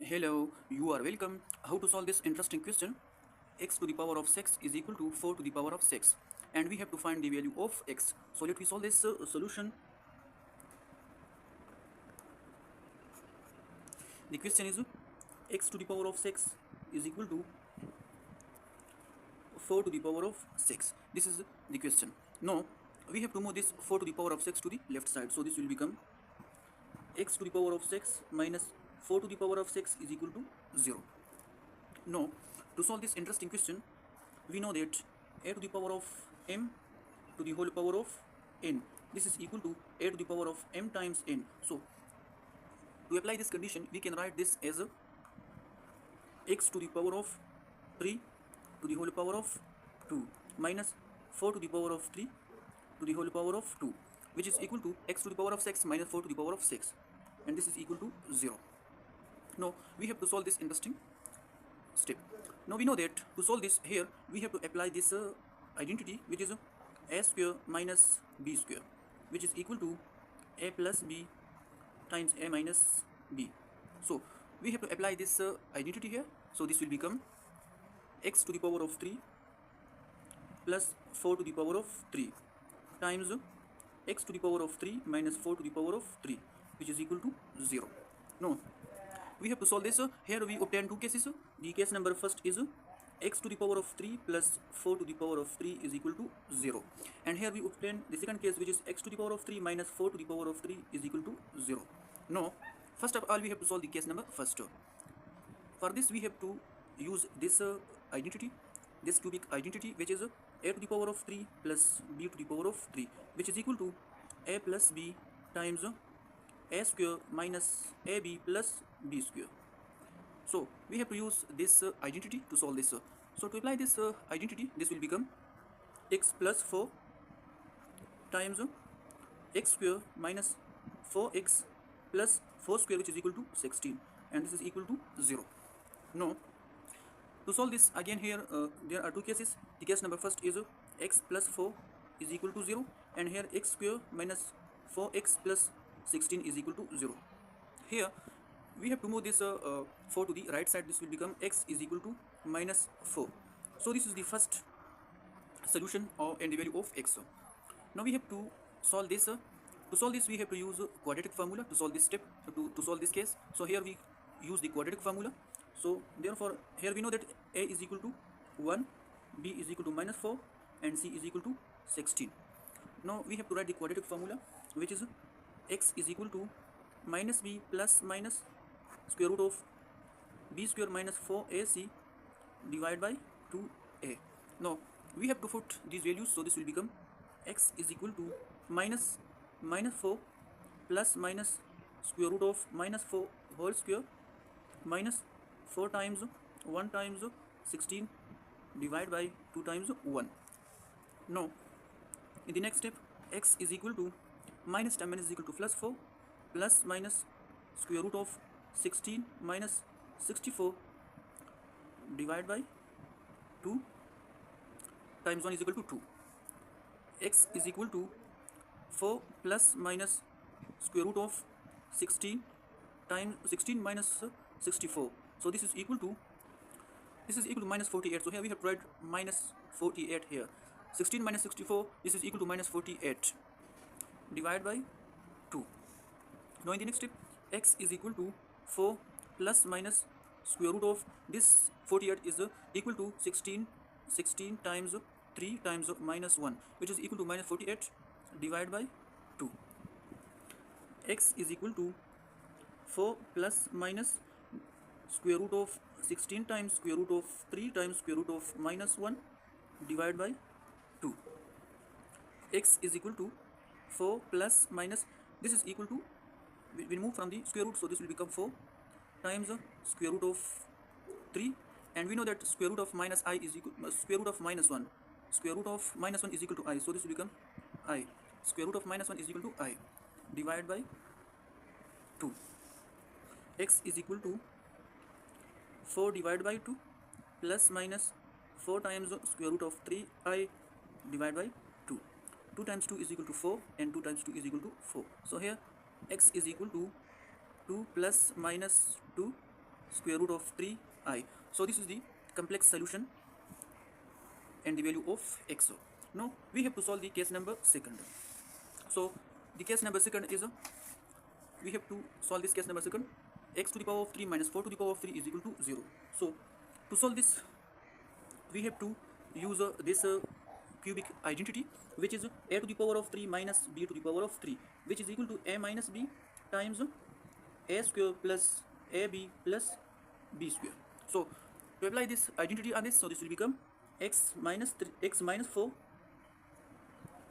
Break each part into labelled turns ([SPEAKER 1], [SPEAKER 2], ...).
[SPEAKER 1] Hello, you are welcome. How to solve this interesting question? X to the power of 6 is equal to 4 to the power of 6, and we have to find the value of x. So let me solve this solution. The question is x to the power of 6 is equal to 4 to the power of 6. This is the question. Now we have to move this 4 to the power of 6 to the left side. So this will become x to the power of 6 minus 4 to the power of 6 is equal to 0. Now, to solve this interesting question, we know that a to the power of m to the whole power of n, this is equal to a to the power of m times n. So, to apply this condition, we can write this as a x to the power of 3 to the whole power of 2 minus 4 to the power of 3 to the whole power of 2, which is equal to x to the power of 6 minus 4 to the power of 6, and this is equal to 0. Now, we have to solve this interesting step. Now we know that to solve this here we have to apply this identity, which is a square minus b square, which is equal to a plus b times a minus b. So we have to apply this identity here. So this will become x to the power of 3 plus 4 to the power of 3 times x to the power of 3 minus 4 to the power of 3, which is equal to 0. Now we have to solve this. Here we obtain two cases. The case number first is x to the power of 3 plus 4 to the power of 3 is equal to 0. And here we obtain the second case, which is x to the power of 3 minus 4 to the power of 3 is equal to 0. Now, first of all, we have to solve the case number first. For this, we have to use this identity, this cubic identity, which is a to the power of 3 plus b to the power of 3, which is equal to a plus b times a square minus ab plus b square. So we have to use this identity to solve this. So to apply this identity, this will become x plus 4 times x square minus 4x plus 4 square, which is equal to 16, and this is equal to 0. Now to solve this again here there are two cases. The case number first is x plus 4 is equal to 0, and here x square minus 4x plus 16 is equal to 0. Here we have to move this 4 to the right side. This will become x is equal to minus 4. So this is the first solution and the value of x. Now we have to solve this. To solve this, we have to use quadratic formula to solve this step, to solve this case. So here we use the quadratic formula. So therefore here we know that a is equal to 1, b is equal to minus 4, and c is equal to 16. Now we have to write the quadratic formula, which is x is equal to minus b plus minus square root of b square minus 4ac divided by 2a. Now we have to put these values. So this will become x is equal to minus 4 plus minus square root of minus 4 whole square minus 4 times 1 times 16 divided by 2 times 1. Now in the next step, x is equal to minus 10 minus is equal to plus 4 plus minus square root of 16 minus 64 divided by 2 times 1 is equal to 2. X is equal to 4 plus minus square root of 16 times 16 minus 64. So this is equal to minus 48. So here we have to write minus 48 here. 16 minus 64, this is equal to minus 48 divided by 2. Now in the next step, x is equal to 4 plus minus square root of this 48 is equal to 16 times 3 times minus 1, which is equal to minus 48 divided by 2. X is equal to 4 plus minus square root of 16 times square root of 3 times square root of minus 1 divided by 2. X is equal to 4 plus minus, this is equal to, we move from the square root, so this will become 4 times square root of 3, and we know that square root of minus I is equal square root of minus 1, square root of minus 1 is equal to I, so this will become I, square root of minus 1 is equal to I divided by 2. X is equal to 4 divided by 2 plus minus 4 times square root of 3I divided by 2. 2 times 2 is equal to 4, and 2 times 2 is equal to 4. So here x is equal to 2 plus minus 2 square root of 3i. So this is the complex solution and the value of x. Now we have to solve the case number second. So the case number second is we have to solve this case number second. X to the power of 3 minus 4 to the power of 3 is equal to 0. So to solve this, we have to use this cubic identity, which is a to the power of 3 minus b to the power of 3, which is equal to a minus b times a square plus ab plus b square. So to apply this identity on this, so this will become x minus 4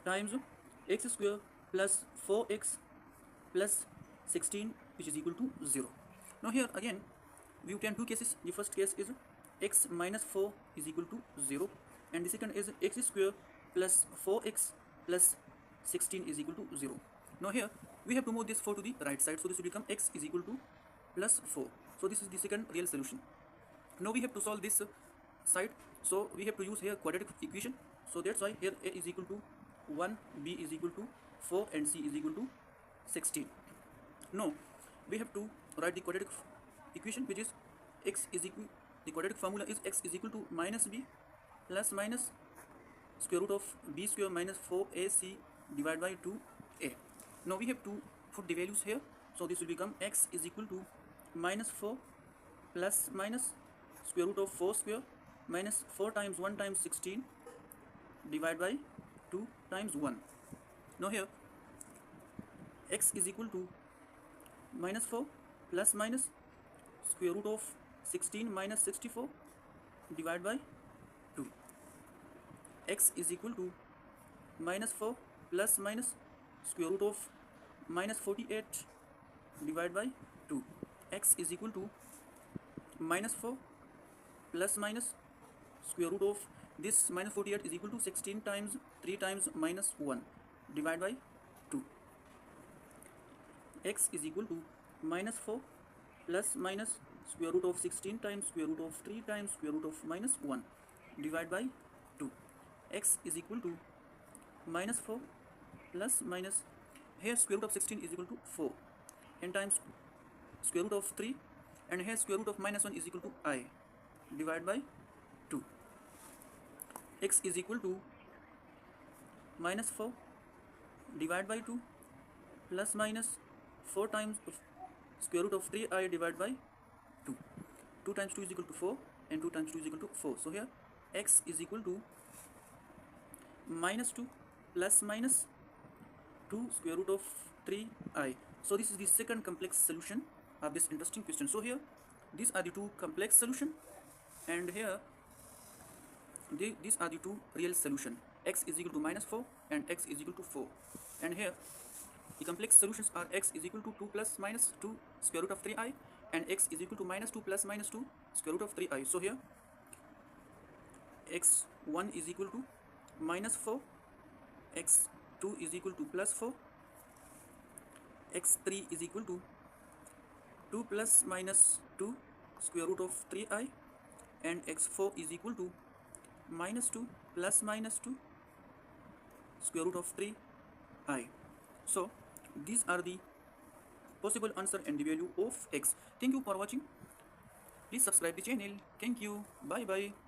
[SPEAKER 1] times x square plus 4x plus 16, which is equal to 0. Now here again we obtain two cases. The first case is x minus 4 is equal to 0, and the second is x square plus 4x plus 16 is equal to 0. Now here we have to move this 4 to the right side, so this will become x is equal to plus 4. So this is the second real solution. Now we have to solve this side, so we have to use here quadratic equation. So that's why here a is equal to 1, b is equal to 4, and c is equal to 16. Now we have to write the quadratic equation, which is x is equal, the quadratic formula is x is equal to minus b plus minus square root of b square minus 4ac divided by 2a. Now we have to put the values here, so this will become x is equal to minus 4 plus minus square root of 4 square minus 4 times 1 times 16 divided by 2 times 1. Now here x is equal to minus 4 plus minus square root of 16 minus 64 divided by 2. X is equal to minus 4 plus minus square root of minus 48 divided by 2. X is equal to minus 4 plus minus square root of this minus 48 is equal to 16 times 3 times minus 1 divided by 2. X is equal to minus 4 plus minus square root of 16 times square root of 3 times square root of minus 1 divided by 2. X is equal to minus 4 plus minus, here square root of 16 is equal to 4, and times square root of 3, and here square root of minus 1 is equal to I divided by 2. X is equal to minus 4 divided by 2 plus minus 4 times square root of 3i divided by 2. 2 times 2 is equal to 4, and 2 times 2 is equal to 4. So here x is equal to minus 2 plus minus 2 square root of 3i. So this is the second complex solution of this interesting question. So here these are the two complex solution, and here these are the two real solution. X is equal to minus 4 and x is equal to 4, and here the complex solutions are x is equal to 2 plus minus 2 square root of 3i, and x is equal to minus 2 plus minus 2 square root of 3i. So here x1 is equal to minus 4, x2 is equal to plus 4, x3 is equal to 2 plus minus 2 square root of 3i, and x4 is equal to minus 2 plus minus 2 square root of 3i. So these are the possible answer and the value of x. Thank you for watching. Please subscribe the channel. Thank you. Bye bye.